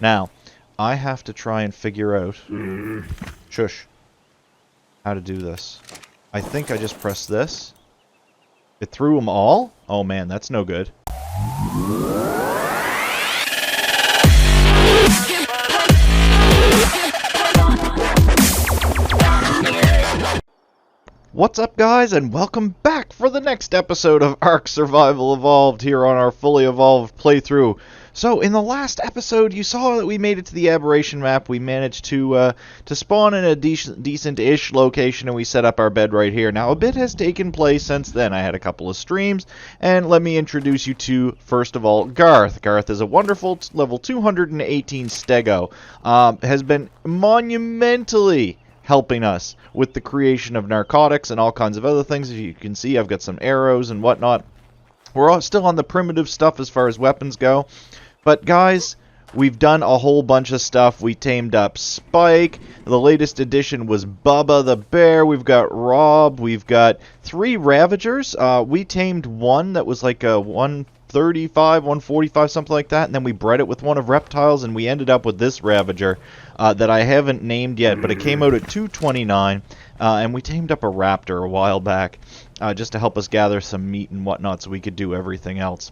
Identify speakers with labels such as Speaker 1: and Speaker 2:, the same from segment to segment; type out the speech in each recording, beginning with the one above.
Speaker 1: Now, I have to try and figure out... Shush. How to do this. I think I just pressed this. It threw them all? Oh man, that's no good. What's up, guys, and welcome back for the next episode of Ark Survival Evolved here on our fully evolved playthrough. So, in the last episode, you saw that we made it to the Aberration map. We managed to spawn in a decent-ish location, and we set up our bed right here. Now, a bit has taken place since then. I had a couple of streams, and let me introduce you to, first of all, Garth. Garth is a wonderful level 218 stego. Has been monumentally helping us with the creation of narcotics and all kinds of other things. As you can see, I've got some arrows and whatnot. We're all still on the primitive stuff as far as weapons go. But guys, we've done a whole bunch of stuff. We tamed up Spike. The latest addition was Bubba the bear. We've got Rob. We've got 3 Ravagers. We tamed one that was like a 135, 145, something like that. And then we bred it with one of Reptiles, and we ended up with this Ravager that I haven't named yet. But it came out at 229. And we tamed up a Raptor a while back just to help us gather some meat and whatnot so we could do everything else.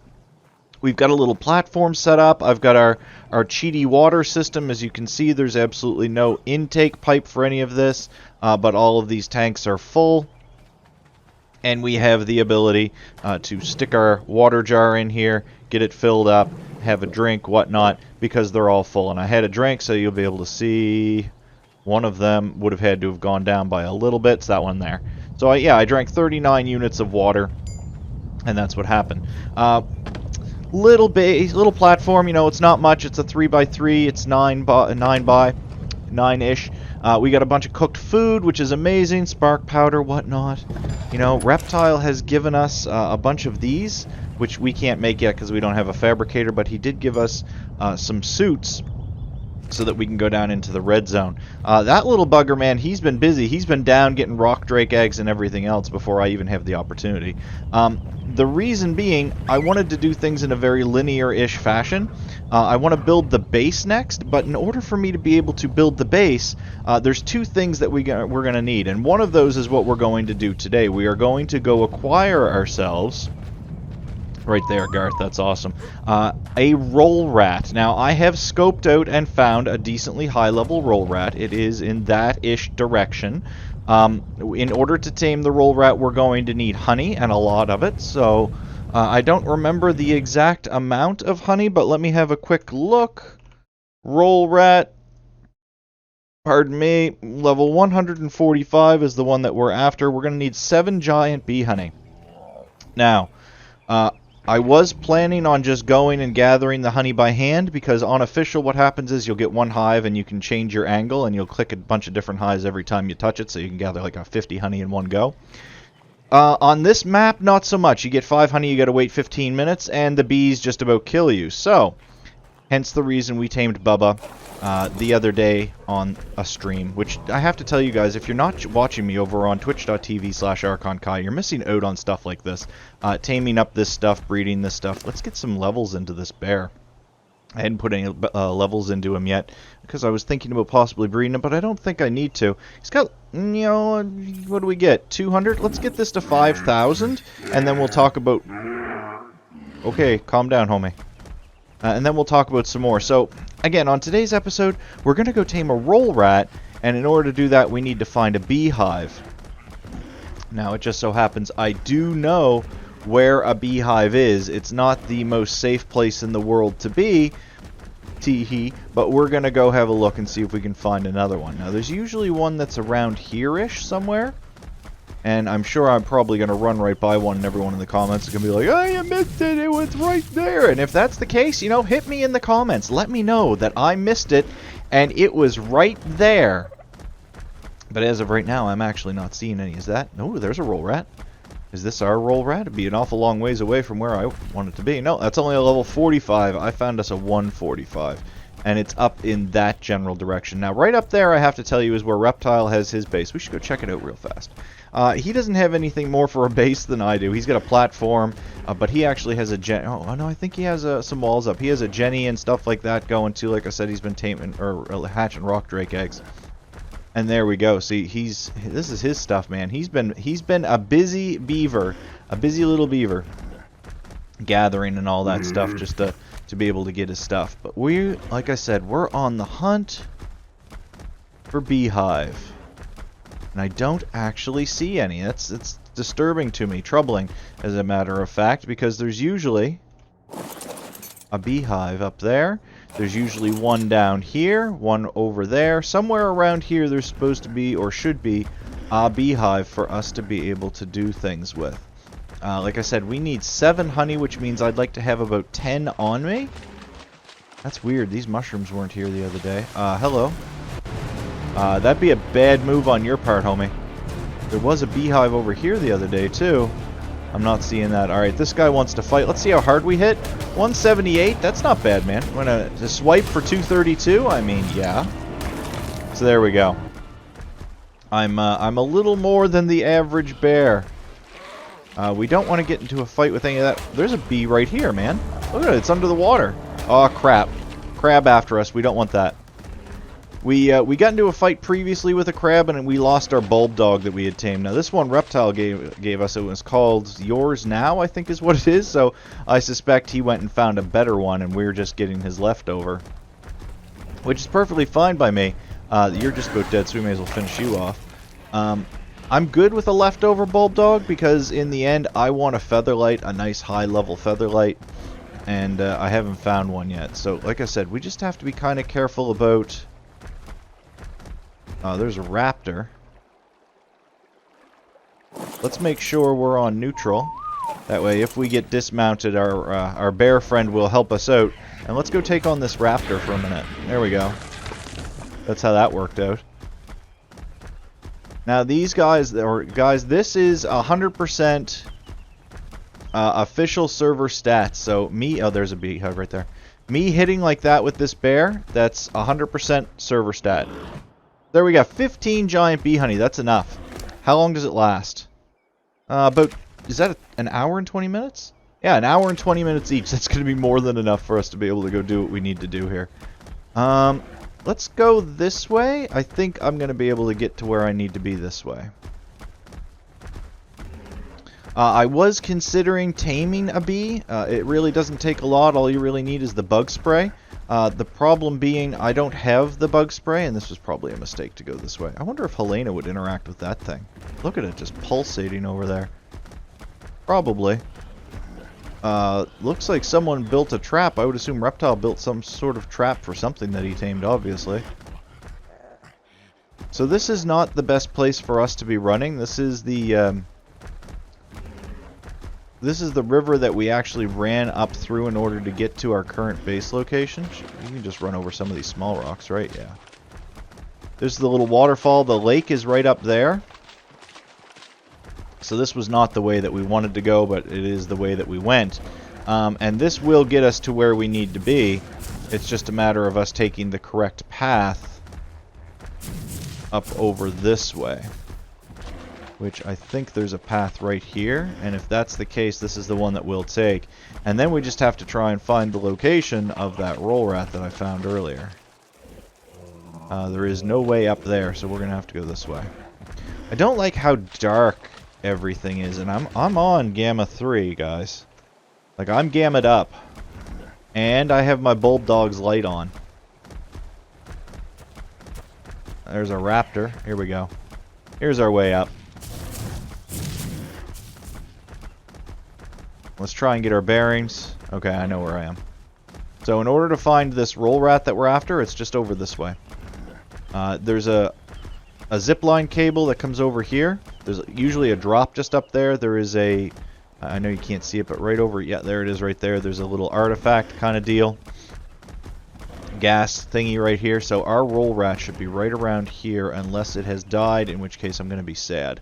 Speaker 1: We've got a little platform set up. I've got our cheaty water system. As you can see, there's absolutely no intake pipe for any of this, but all of these tanks are full. And we have the ability to stick our water jar in here, get it filled up, have a drink, whatnot, because they're all full. And I had a drink, so you'll be able to see one of them would have had to have gone down by a little bit. It's that one there. So, yeah, I drank 39 units of water, and that's what happened. Little platform, you know, it's not much. It's a 3x3. It's 9-ish. We got a bunch of cooked food, which is amazing. Spark powder, whatnot. You know, Reptile has given us a bunch of these, which we can't make yet because we don't have a fabricator, but he did give us some suits so that we can go down into the red zone. That little bugger, man, he's been busy. He's been down getting rock drake eggs and everything else before I even have the opportunity. The reason being, I wanted to do things in a very linear-ish fashion. I want to build the base next, but in order for me to be able to build the base, there's 2 things that we're going to need, and one of those is what we're going to do today. We are going to go acquire ourselves... Right there, Garth, that's awesome. A roll rat. Now, I have scoped out and found a decently high-level roll rat. It is in that-ish direction. In order to tame the roll rat, we're going to need honey, and a lot of it. So, I don't remember the exact amount of honey, but let me have a quick look. Roll rat. Pardon me. Level 145 is the one that we're after. We're going to need 7 giant bee honey. Now, I was planning on just going and gathering the honey by hand, because on official what happens is you'll get one hive and you can change your angle, and you'll click a bunch of different hives every time you touch it, so you can gather like a 50 honey in one go. On this map, not so much. You get 5 honey, you gotta wait 15 minutes, and the bees just about kill you. So, hence the reason we tamed Bubba the other day on a stream, which I have to tell you guys, if you're not watching me over on twitch.tv/ArchonKai, you're missing out on stuff like this. Taming up this stuff, breeding this stuff. Let's get some levels into this bear. I hadn't put any levels into him yet, because I was thinking about possibly breeding him, but I don't think I need to. He's got, you know, what do we get? 200? Let's get this to 5,000, and then we'll talk about... Okay, calm down, homie. And then we'll talk about some more. So, again, on today's episode, we're going to go tame a roll rat, and in order to do that, we need to find a beehive. Now, it just so happens I do know where a beehive is. It's not the most safe place in the world to be, tee-hee, but we're going to go have a look and see if we can find another one. Now, there's usually one that's around here-ish somewhere. And I'm sure I'm probably going to run right by one, and everyone in the comments is going to be like, oh, you missed it, it was right there. And if that's the case, you know, hit me in the comments. Let me know that I missed it, and it was right there. But as of right now, I'm actually not seeing any. Is that? No, there's a roll rat. Is this our roll rat? It'd be an awful long ways away from where I want it to be. No, that's only a level 45. I found us a 145. And it's up in that general direction. Now, right up there, I have to tell you, is where Reptile has his base. We should go check it out real fast. He doesn't have anything more for a base than I do. He's got a platform, but he actually has a oh no, I think he has some walls up. He has a Jenny and stuff like that going too. Like I said, he's been taming or hatching rock drake eggs. And there we go. See, this is his stuff, man. He's been a busy beaver, a busy little beaver, gathering and all that stuff just to be able to get his stuff. But like I said, we're on the hunt for beehive. And I don't actually see any. It's disturbing to me, troubling as a matter of fact, because there's usually a beehive up there. There's usually one down here, one over there. Somewhere around here there's supposed to be, or should be, a beehive for us to be able to do things with. Like I said, we need 7 honey, which means I'd like to have about 10 on me. That's weird. These mushrooms weren't here the other day. Hello. That'd be a bad move on your part, homie. There was a beehive over here the other day, too. I'm not seeing that. Alright, this guy wants to fight. Let's see how hard we hit. 178. That's not bad, man. I'm going to swipe for 232. I mean, yeah. So there we go. I'm a little more than the average bear. We don't want to get into a fight with any of that. There's a bee right here, man. Look at it. It's under the water. Oh, crap. Crab after us. We don't want that. We got into a fight previously with a crab, and we lost our bulb dog that we had tamed. Now, this one Reptile gave us. It was called Yours Now, I think is what it is. So I suspect he went and found a better one, and we're just getting his leftover. Which is perfectly fine by me. You're just about dead, so we may as well finish you off. I'm good with a leftover bulb dog because in the end I want a featherlight, a nice high level featherlight, and I haven't found one yet. So like I said, we just have to be kind of careful about... there's a raptor. Let's make sure we're on neutral. That way if we get dismounted, our bear friend will help us out. And let's go take on this raptor for a minute. There we go. That's how that worked out. Now these guys, this is 100% official server stats. So there's a beehive right there. Me hitting like that with this bear, that's 100% server stat. There we go, 15 giant bee honey, that's enough. How long does it last? Is that an hour and 20 minutes? Yeah, an hour and 20 minutes each. That's going to be more than enough for us to be able to go do what we need to do here. Let's go this way. I think I'm going to be able to get to where I need to be this way. I was considering taming a bee. It really doesn't take a lot. All you really need is the bug spray. The problem being I don't have the bug spray, and this was probably a mistake to go this way. I wonder if Helena would interact with that thing. Look at it just pulsating over there. Probably. Looks like someone built a trap. I would assume Reptile built some sort of trap for something that he tamed, obviously. So this is not the best place for us to be running. This is the river that we actually ran up through in order to get to our current base location. You can just run over some of these small rocks, right? Yeah. There's the little waterfall. The lake is right up there. So this was not the way that we wanted to go, but it is the way that we went. And this will get us to where we need to be. It's just a matter of us taking the correct path up over this way. Which I think there's a path right here. And if that's the case, this is the one that we'll take. And then we just have to try and find the location of that roll rat that I found earlier. There is no way up there, so we're going to have to go this way. I don't like how dark everything is, and I'm on Gamma 3, guys. Like, I'm gammaed up. And I have my bulb dog's light on. There's a raptor. Here we go. Here's our way up. Let's try and get our bearings. Okay, I know where I am. So in order to find this roll rat that we're after, it's just over this way. There's a zipline cable that comes over here. There's usually a drop just up there. There is a... I know you can't see it, but right over... Yeah, there it is right there. There's a little artifact kind of deal. Gas thingy right here. So our roll rat should be right around here unless it has died, in which case I'm going to be sad.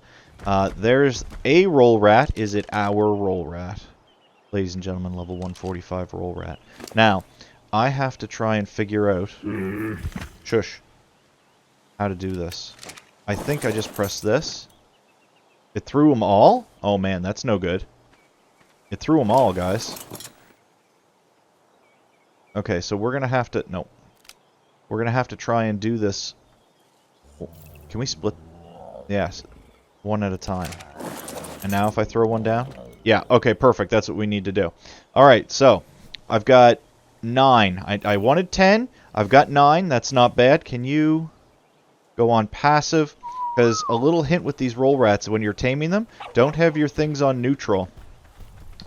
Speaker 1: There's a roll rat. Is it our roll rat? Ladies and gentlemen, level 145 roll rat. Now, I have to try and figure out... Shush. How to do this. I think I just press this. It threw them all? Oh man, that's no good. It threw them all, guys. Okay, so we're gonna have to... No. We're gonna have to try and do this. Can we split? Yes. One at a time. And now if I throw one down? Yeah, okay, perfect. That's what we need to do. Alright, so I've got 9. I wanted 10. I've got 9. That's not bad. Can you go on passive? Because a little hint with these roll rats, when you're taming them, don't have your things on neutral.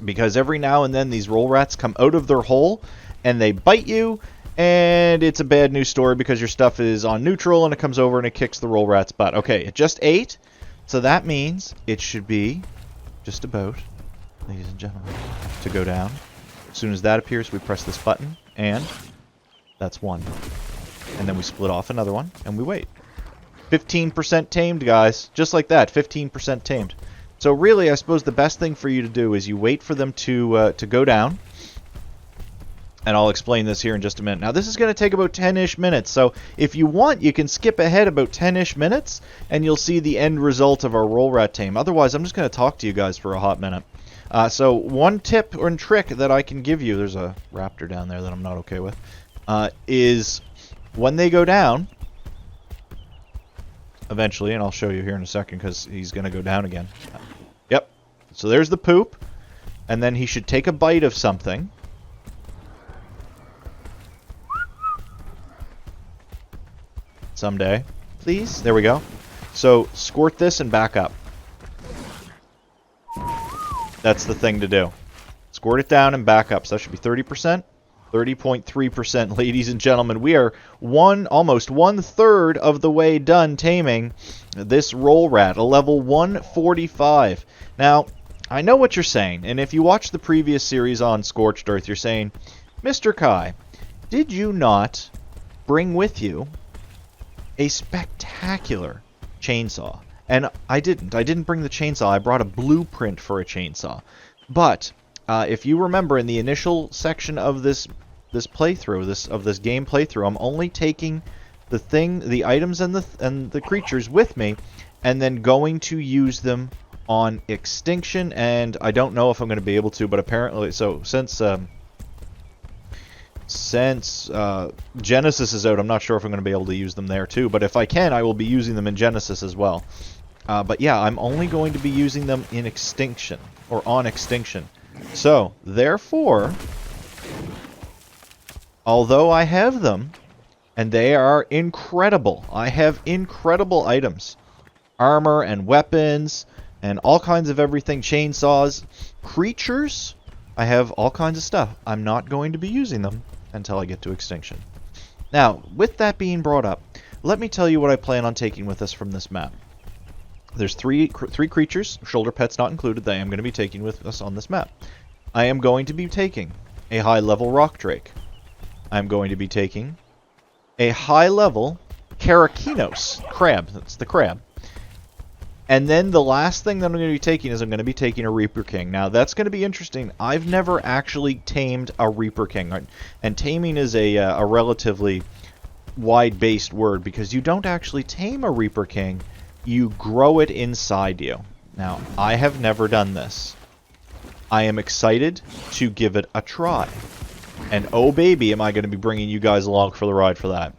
Speaker 1: Because every now and then these roll rats come out of their hole and they bite you, and it's a bad news story because your stuff is on neutral and it comes over and it kicks the roll rat's butt. Okay, it just ate, so that means it should be just about, ladies and gentlemen, to go down. As soon as that appears, we press this button, and that's 1. And then we split off another one, and we wait. 15% tamed, guys. Just like that, 15% tamed. So really, I suppose the best thing for you to do is you wait for them to go down. And I'll explain this here in just a minute. Now, this is going to take about 10-ish minutes. So if you want, you can skip ahead about 10-ish minutes, and you'll see the end result of our roll rat tame. Otherwise, I'm just going to talk to you guys for a hot minute. So one tip or trick that I can give you, there's a raptor down there that I'm not okay with, is when they go down, eventually, and I'll show you here in a second because he's going to go down again. Yep. So there's the poop, and then he should take a bite of something. Someday. Please? There we go. So squirt this and back up. That's the thing to do. Squirt it down and back up. So that should be 30%. 30.3%, ladies and gentlemen. We are almost 1/3 of the way done taming this roll rat, a level 145. Now, I know what you're saying, and if you watch the previous series on Scorched Earth, you're saying, Mr. Kai, did you not bring with you a spectacular chainsaw? And I didn't. I didn't bring the chainsaw. I brought a blueprint for a chainsaw. But if you remember in the initial section of this playthrough, of this game playthrough, I'm only taking the items and the creatures with me, and then going to use them on Extinction. And I don't know if I'm going to be able to, but apparently, so since Genesis is out, I'm not sure if I'm going to be able to use them there too. But if I can, I will be using them in Genesis as well. But yeah, I'm only going to be using them in Extinction, or on Extinction. So, therefore, although I have them, and they are incredible, I have incredible items. Armor and weapons, and all kinds of everything, chainsaws, creatures, I have all kinds of stuff. I'm not going to be using them until I get to Extinction. Now, with that being brought up, let me tell you what I plan on taking with us from this map. There's three creatures, shoulder pets not included, that I am going to be taking with us on this map. I am going to be taking a high-level rock drake. I'm going to be taking a high-level Karakinos crab. That's the crab. And then the last thing that I'm going to be taking is I'm going to be taking a Reaper King. Now, that's going to be interesting. I've never actually tamed a Reaper King. And taming is a relatively wide-based word because you don't actually tame a Reaper King. You grow it inside you. Now, I have never done this. I am excited to give it a try. And oh baby, am I going to be bringing you guys along for the ride for that.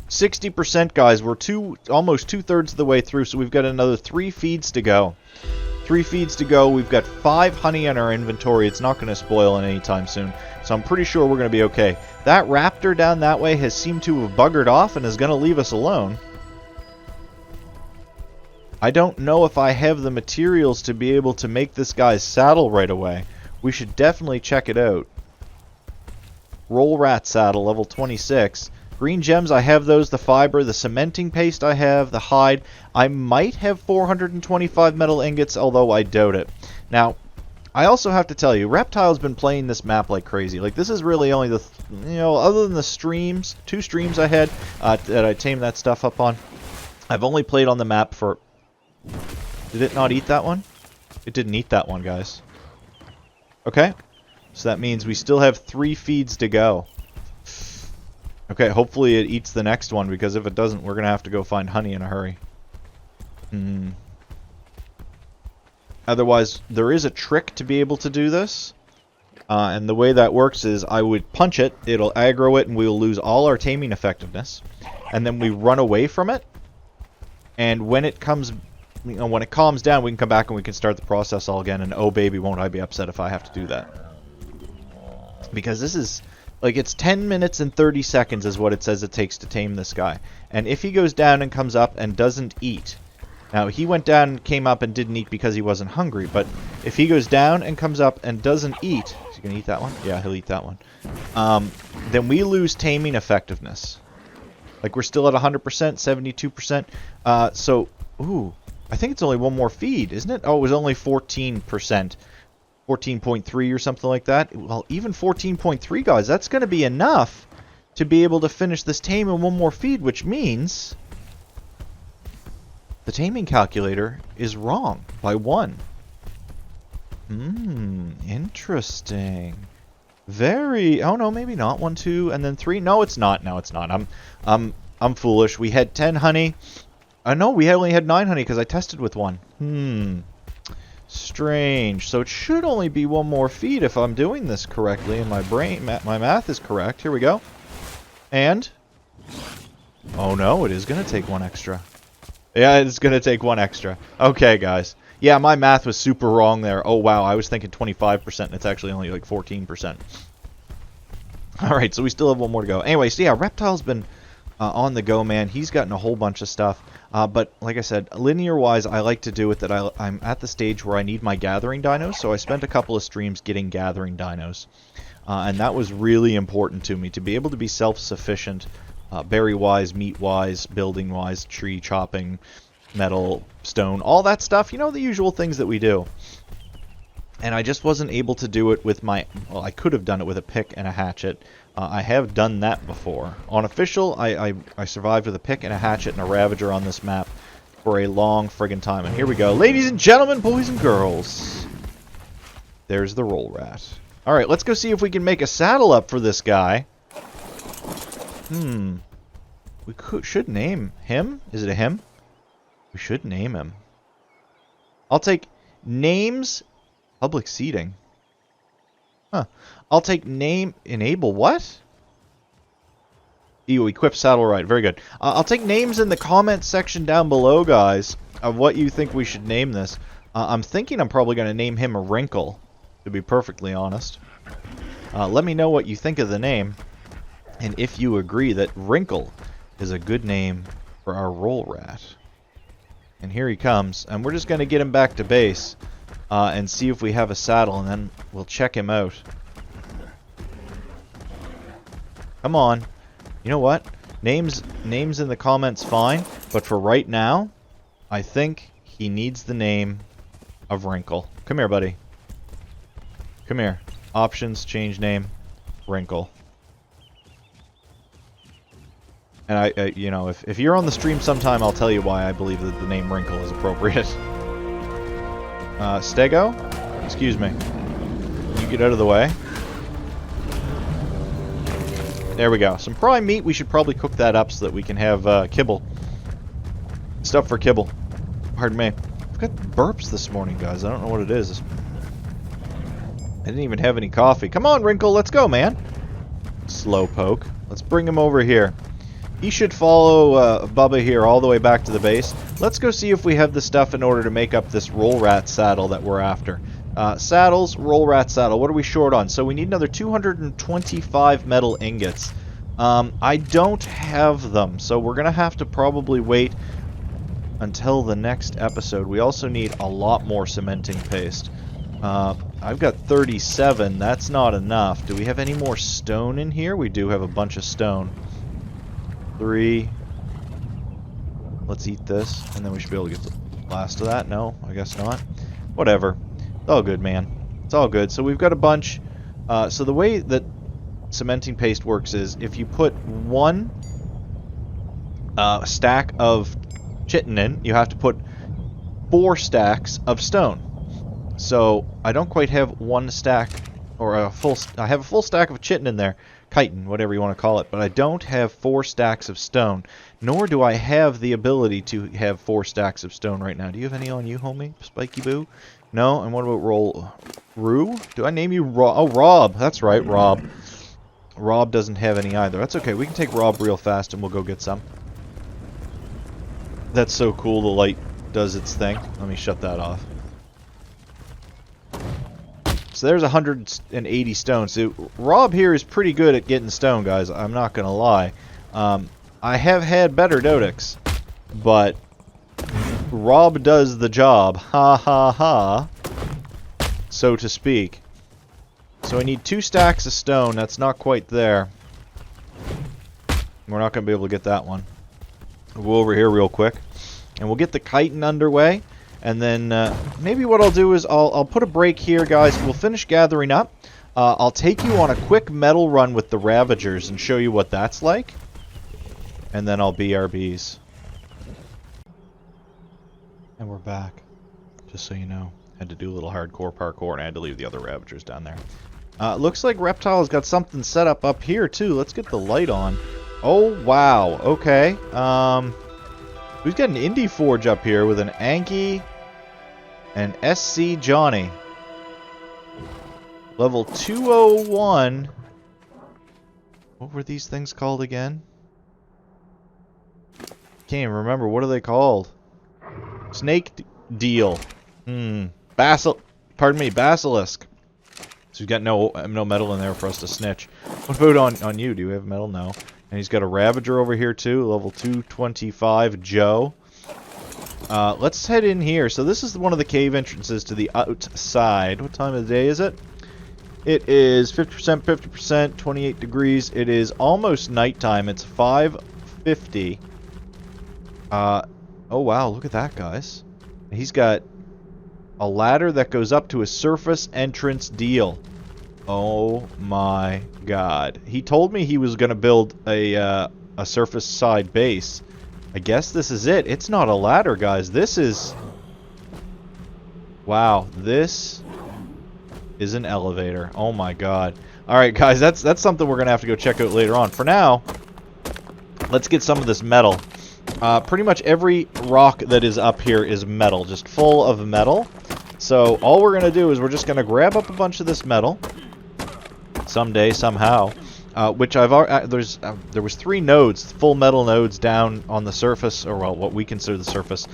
Speaker 1: 60%, guys. We're almost 2/3 of the way through, so we've got another 3 feeds to go. 3 feeds to go. We've got 5 honey in our inventory. It's not going to spoil anytime soon, so I'm pretty sure we're going to be okay. That raptor down that way has seemed to have buggered off and is going to leave us alone. I don't know if I have the materials to be able to make this guy's saddle right away. We should definitely check it out. Roll rat saddle, level 26. Green gems, I have those. The fiber, the cementing paste I have, the hide. I might have 425 metal ingots, although I doubt it. Now, I also have to tell you, Reptile's been playing this map like crazy. Like, this is really only the, other than the streams, 2 streams I had that I tamed that stuff up on, I've only played on the map for... Did it not eat that one? It didn't eat that one, guys. Okay. So that means we still have 3 feeds to go. Okay, hopefully it eats the next one, because if it doesn't, we're going to have to go find honey in a hurry. Otherwise, there is a trick to be able to do this. And the way that works is I would punch it, it'll aggro it, and we'll lose all our taming effectiveness. And then we run away from it. And when it comes, when it calms down, we can come back and we can start the process all again. And oh baby, won't I be upset if I have to do that. Because this is, like, it's 10 minutes and 30 seconds is what it says it takes to tame this guy. And if he goes down and comes up and doesn't eat... Now, he went down and came up and didn't eat because he wasn't hungry. But if he goes down and comes up and doesn't eat... Is he going to eat that one? Yeah, he'll eat that one. Then we lose taming effectiveness. Like, we're still at 100%, 72%. So, ooh, I think it's only one more feed, isn't it? Oh, it was only 14%. 14.3 or something like that. Well, even 14.3, guys, that's going to be enough to be able to finish this tame in one more feed, which means the taming calculator is wrong by 1. Interesting. Very... Oh, no, maybe not. 1, 2, and then 3. No, it's not. No, it's not. I'm foolish. We had 10 honey. No, we only had 9 honey because I tested with 1. Strange. So it should only be one more feed if I'm doing this correctly and my brain, my math is correct. Here we go. And... Oh no, it is going to take 1 extra. Yeah, it's going to take 1 extra. Okay, guys. Yeah, my math was super wrong there. Oh wow, I was thinking 25% and it's actually only like 14%. Alright, so we still have 1 more to go. Anyway, so yeah, Reptile's been on the go, man. He's gotten a whole bunch of stuff. But like I said, linear-wise, I like to do it that I'm at the stage where I need my gathering dinos. So I spent a couple of streams getting gathering dinos. And that was really important to me, to be able to be self-sufficient, berry-wise, meat-wise, building-wise, tree chopping, metal, stone, all that stuff. You know, the usual things that we do. And I just wasn't able to do it with my... Well, I could have done it with a pick and a hatchet. I have done that before. On official, I survived with a pick and a hatchet and a Ravager on this map for a long friggin' time. And here we go. Ladies and gentlemen, boys and girls. There's the Roll Rat. Alright, let's go see if we can make a saddle up for this guy. We should name him. Is it a him? We should name him. I'll take names... Public seating. Huh. I'll take name... Enable what? Equip saddle ride. Very good. I'll take names in the comments section down below, guys, of what you think we should name this. I'm thinking I'm probably going to name him a Wrinkle, to be perfectly honest. Let me know what you think of the name, and if you agree that Wrinkle is a good name for our Roll Rat. And here he comes, and we're just going to get him back to base. And see if we have a saddle, and then we'll check him out. Come on. You know what? Names in the comments fine, but for right now, I think he needs the name of Wrinkle. Come here, buddy. Come here. Options, change name, Wrinkle. And I you know, if you're on the stream sometime, I'll tell you why I believe that the name Wrinkle is appropriate. Stego? Excuse me. You get out of the way. There we go. Some prime meat. We should probably cook that up so that we can have kibble. Stuff for kibble. Pardon me. I've got burps this morning, guys. I don't know what it is. I didn't even have any coffee. Come on, Wrinkle. Let's go, man. Slowpoke. Let's bring him over here. He should follow Bubba here all the way back to the base. Let's go see if we have the stuff in order to make up this Roll Rat saddle that we're after. Saddles, Roll Rat saddle. What are we short on? So we need another 225 metal ingots. I don't have them, so we're going to have to probably wait until the next episode. We also need a lot more cementing paste. I've got 37. That's not enough. Do we have any more stone in here? We do have a bunch of stone. 3. Let's eat this, and then we should be able to get the last of that. No, I guess not. Whatever. It's all good, man. It's all good. So we've got a bunch. So the way that cementing paste works is if you put 1 stack of chitin in, you have to put 4 stacks of stone. So I don't quite have 1 stack or I have a full stack of chitin in there, chitin, whatever you want to call it, but I don't have 4 stacks of stone, nor do I have the ability to have 4 stacks of stone right now. Do you have any on you, homie, Spiky Boo? No. And what about Rue? Do I name you Rob? Oh, Rob. That's right, Rob. Rob doesn't have any either. That's okay. We can take Rob real fast and we'll go get some. That's so cool. The light does its thing. Let me shut that off. So there's 180 stone. So Rob here is pretty good at getting stone, guys. I'm not going to lie. I have had better Dodix, but Rob does the job. Ha ha ha. So to speak. So I need 2 stacks of stone. That's not quite there. We're not going to be able to get that one. We'll go over here real quick. And we'll get the chitin underway. And then maybe what I'll do is I'll put a break here, guys. We'll finish gathering up. I'll take you on a quick metal run with the Ravagers and show you what that's like. And then I'll BRBs. And we're back. Just so you know. Had to do a little hardcore parkour and I had to leave the other Ravagers down there. Looks like Reptile's got something set up here too. Let's get the light on. Oh, wow. Okay. We've got an Indie Forge up here with an Anki and SC Johnny. Level 201. What were these things called again? Can't even remember. What are they called? Snake deal. Pardon me, Basilisk. So he's got no metal in there for us to snitch. What about on you? Do you have metal? No. And he's got a Ravager over here too, level 225, Joe. Let's head in here. So this is one of the cave entrances to the outside. What time of the day is it? It is 50%, 50%, 28 degrees. It is almost nighttime. It's 5:50. Oh wow, look at that, guys. He's got a ladder that goes up to a surface entrance deal. Oh my god. He told me he was going to build a surface side base. I guess this is it. It's not a ladder, guys. This is... Wow. This is an elevator. Oh my god. Alright, guys. That's something we're going to have to go check out later on. For now, let's get some of this metal. Pretty much every rock that is up here is metal. Just full of metal. So all we're going to do is we're just going to grab up a bunch of this metal. Someday, somehow. Which there was 3 nodes, full metal nodes down on the surface, or well, what we consider the surface,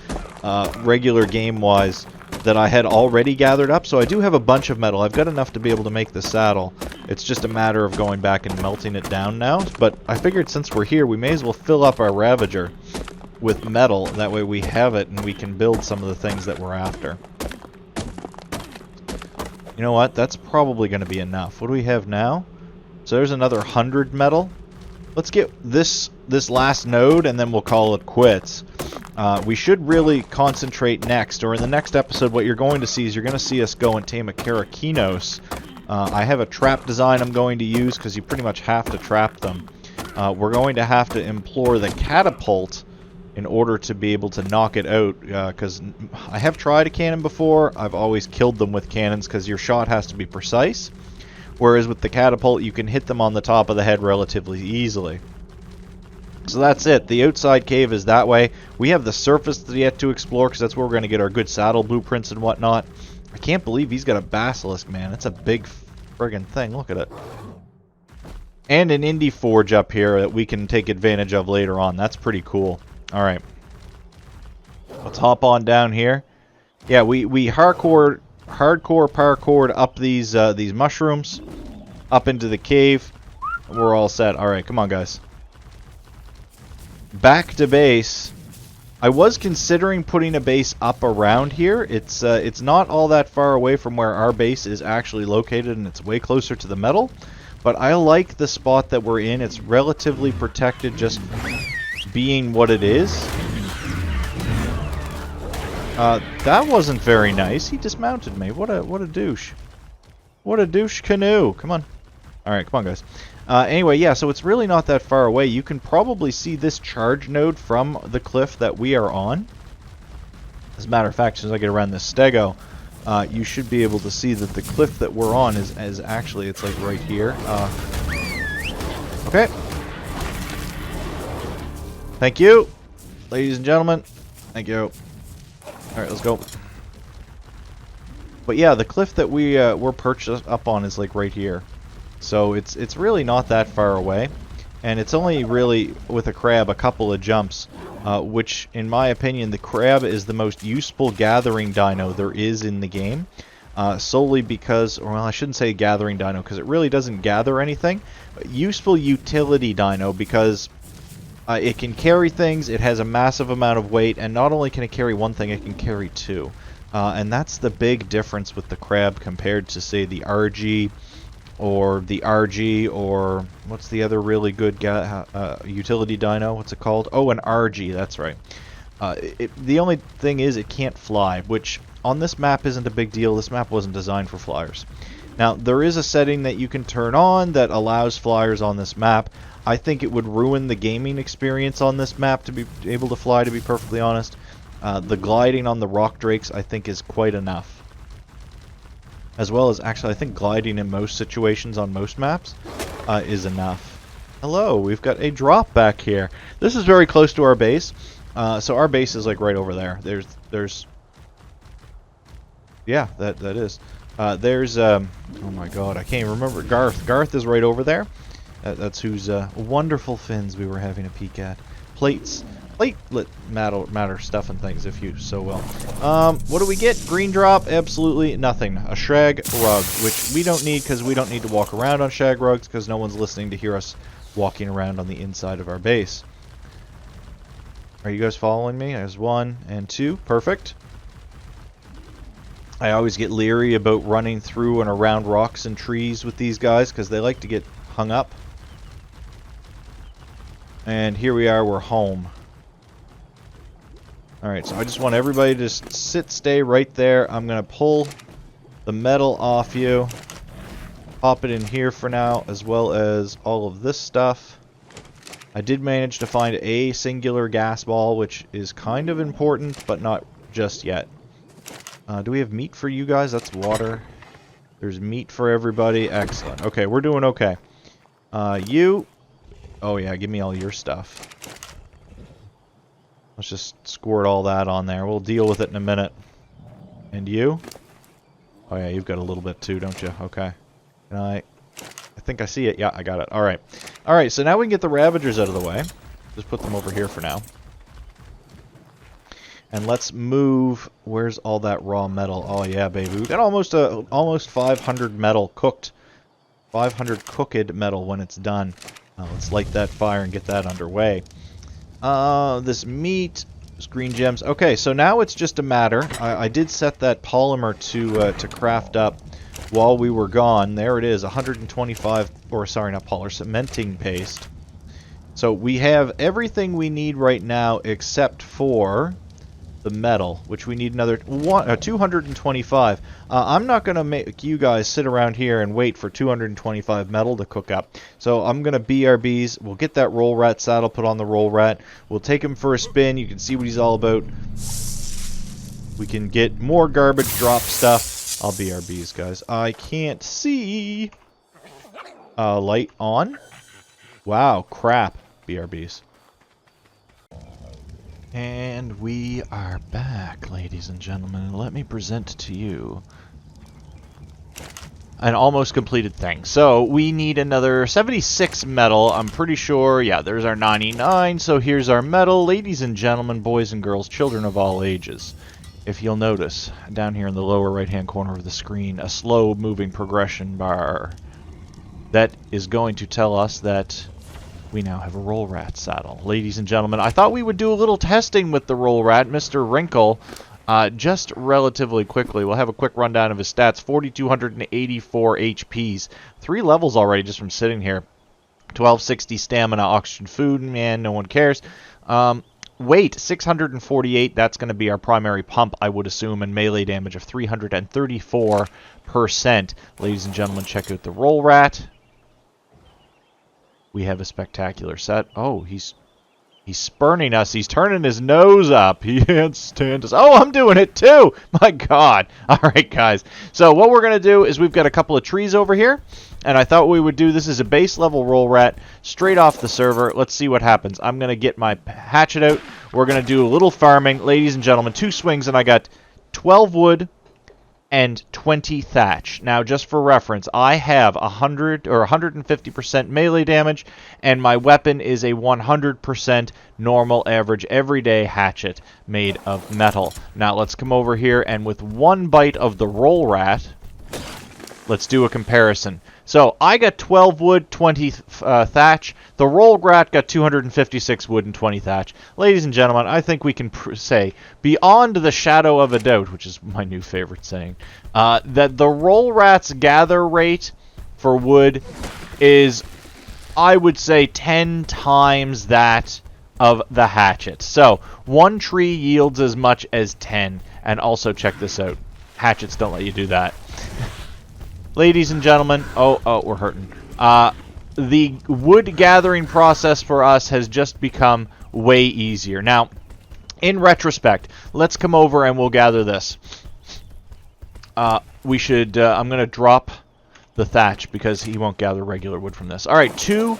Speaker 1: regular game-wise, that I had already gathered up. So I do have a bunch of metal. I've got enough to be able to make the saddle. It's just a matter of going back and melting it down now. But I figured since we're here, we may as well fill up our Ravager with metal. That way we have it and we can build some of the things that we're after. You know what? That's probably going to be enough. What do we have now? So there's another 100 metal. Let's get this last node and then we'll call it quits. We should really concentrate next, or in the next episode what you're going to see is you're going to see us go and tame a Karakinos. I have a trap design I'm going to use because you pretty much have to trap them. We're going to have to implore the catapult in order to be able to knock it out, because I have tried a cannon before. I've always killed them with cannons because your shot has to be precise, whereas with the catapult you can hit them on the top of the head relatively easily. So that's it. The outside cave is that way. We have the surface yet to explore because that's where we're going to get our good saddle blueprints and whatnot. I can't believe he's got a basilisk, man. That's a big friggin' thing. Look at it. And an Indie Forge up here that we can take advantage of later on. That's pretty cool. Alright. Let's hop on down here. Yeah, we hardcore parkoured up these mushrooms. Up into the cave. We're all set. Alright, come on, guys. Back to base. I was considering putting a base up around here. It's not all that far away from where our base is actually located, and it's way closer to the metal. But I like the spot that we're in. It's relatively protected, just being what it is. That wasn't very nice. He dismounted me. What a douche. What a douche canoe. Come on. Alright, come on, guys. Anyway, yeah, so it's really not that far away. You can probably see this charge node from the cliff that we are on. As a matter of fact, as soon as I get around this stego, you should be able to see that the cliff that we're on is actually, it's like right here. Okay. Thank you, ladies and gentlemen. Thank you. Alright, let's go. But yeah, the cliff that we're perched up on is like right here. So it's really not that far away. And it's only really, with a crab, a couple of jumps. Which, in my opinion, the crab is the most useful gathering dino there is in the game. Solely because, well, I shouldn't say gathering dino, because it really doesn't gather anything. Useful utility dino, because it can carry things, it has a massive amount of weight, and not only can it carry one thing, it can carry two. And that's the big difference with the crab compared to, say, the RG, or the RG, or what's the other really good utility dino? What's it called? Oh, an RG, that's right. The only thing is it can't fly, which on this map isn't a big deal. This map wasn't designed for flyers. Now, there is a setting that you can turn on that allows flyers on this map. I think it would ruin the gaming experience on this map to be able to fly, to be perfectly honest. The gliding on the rock drakes, I think, is quite enough. As well as, actually, I think gliding in most situations on most maps is enough. Hello, we've got a drop back here. This is very close to our base. So our base is like right over there. There's yeah, that is. There's oh my god, I can't even remember. Garth is right over there. That's whose wonderful fins we were having a peek at. Platelet matter stuff and things, if you so will. What do we get? Green drop? Absolutely nothing. A shag rug, which we don't need because we don't need to walk around on shag rugs because no one's listening to hear us walking around on the inside of our base. Are you guys following me? There's 1 and 2. Perfect. I always get leery about running through and around rocks and trees with these guys because they like to get hung up. And here we are, we're home. Alright, so I just want everybody to just stay right there. I'm going to pull the metal off you. Pop it in here for now, as well as all of this stuff. I did manage to find a singular gas ball, which is kind of important, but not just yet. Do we have meat for you guys? That's water. There's meat for everybody. Excellent. Okay, we're doing okay. You... Oh yeah, give me all your stuff. Let's just squirt all that on there. We'll deal with it in a minute. And you? Oh yeah, you've got a little bit too, don't you? Okay. Can I think I see it. Yeah, I got it. Alright. Alright, so now we can get the Ravagers out of the way. Just put them over here for now. And let's move... Where's all that raw metal? Oh yeah, baby. We got almost 500 metal cooked. 500 cooked metal when it's done. Let's light that fire and get that underway. This meat, this green gems. Okay, so now it's just a matter. I did set that polymer to craft up while we were gone. There it is, 125, or sorry, not polymer, cementing paste. So we have everything we need right now except for the metal, which we need another 225. I'm not going to make you guys sit around here and wait for 225 metal to cook up. So I'm going to BRBs. We'll get that roll rat saddle put on the roll rat. We'll take him for a spin. You can see what he's all about. We can get more garbage drop stuff. I'll BRBs, guys. I can't see. Light on. Wow, crap. BRBs. And we are back, ladies and gentlemen. Let me present to you an almost completed thing. So, we need another 76 metal. I'm pretty sure, yeah, there's our 99. So here's our metal. Ladies and gentlemen, boys and girls, children of all ages. If you'll notice, down here in the lower right-hand corner of the screen, a slow-moving progression bar. That is going to tell us that we now have a roll rat saddle. Ladies and gentlemen, I thought we would do a little testing with the roll rat, Mr. Wrinkle, just relatively quickly. We'll have a quick rundown of his stats. 4,284 HPs. 3 levels already just from sitting here. 1260 stamina, oxygen, food, man, no one cares. Weight, 648. That's going to be our primary pump, I would assume, and melee damage of 334%. Ladies and gentlemen, check out the roll rat. We have a spectacular set. Oh, he's He's spurning us. He's turning his nose up. He can't stand us. Oh, I'm doing it too. My God. All right, guys. So what we're going to do is we've got a couple of trees over here. And I thought we would do this as a base level roll rat straight off the server. Let's see what happens. I'm going to get my hatchet out. We're going to do a little farming. Ladies and gentlemen, 2 swings and I got 12 wood and 20 thatch. Now, just for reference, I have 100 or 150% melee damage, and my weapon is a 100% normal average everyday hatchet made of metal. Now, let's come over here, and with 1 bite of the roll rat, let's do a comparison. So, I got 12 wood, 20 thatch. The roll rat got 256 wood and 20 thatch. Ladies and gentlemen, I think we can say, beyond the shadow of a doubt, which is my new favorite saying, that the roll rat's gather rate for wood is, I would say, 10 times that of the hatchet. So, 1 tree yields as much as 10. And also, check this out. Hatchets don't let you do that. Ladies and gentlemen, we're hurting. The wood gathering process for us has just become way easier. Now, in retrospect, let's come over and we'll gather this. I'm going to drop the thatch because he won't gather regular wood from this. All right, 2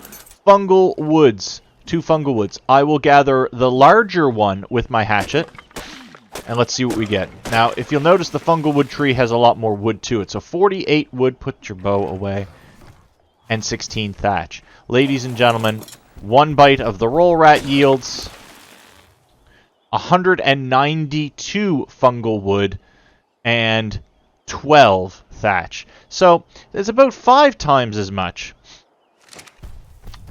Speaker 1: fungal woods. 2 fungal woods. I will gather the larger one with my hatchet. And let's see what we get. Now, if you'll notice, the fungal wood tree has a lot more wood to it. So 48 wood, put your bow away, and 16 thatch. Ladies and gentlemen, 1 bite of the roll rat yields 192 fungal wood and 12 thatch. So it's about 5 times as much.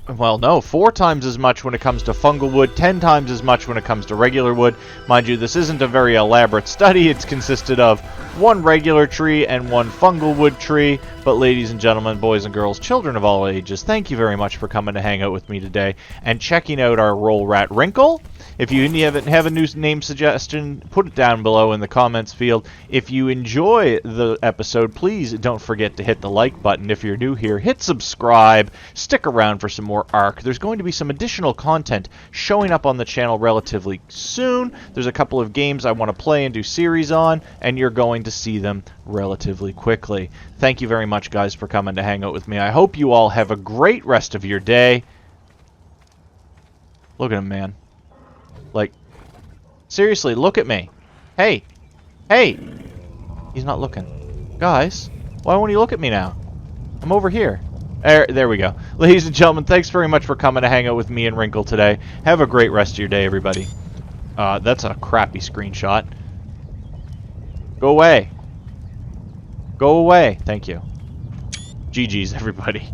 Speaker 1: Well, no, 4 times as much when it comes to fungal wood, 10 times as much when it comes to regular wood. Mind you, this isn't a very elaborate study. It's consisted of 1 regular tree and 1 fungal wood tree. But ladies and gentlemen, boys and girls, children of all ages, thank you very much for coming to hang out with me today and checking out our roll rat Wrinkle. If you have a new name suggestion, put it down below in the comments field. If you enjoy the episode, please don't forget to hit the like button. If you're new here, hit subscribe. Stick around for some more Ark. There's going to be some additional content showing up on the channel relatively soon. There's a couple of games I want to play and do series on, and you're going to see them relatively quickly. Thank you very much, guys, for coming to hang out with me. I hope you all have a great rest of your day. Look at him, man. Like, seriously, look at me. Hey. Hey. He's not looking. Guys, why won't he look at me now? I'm over here. There we go. Ladies and gentlemen, thanks very much for coming to hang out with me and Wrinkle today. Have a great rest of your day, everybody. That's a crappy screenshot. Go away. Go away. Thank you. GG's, everybody.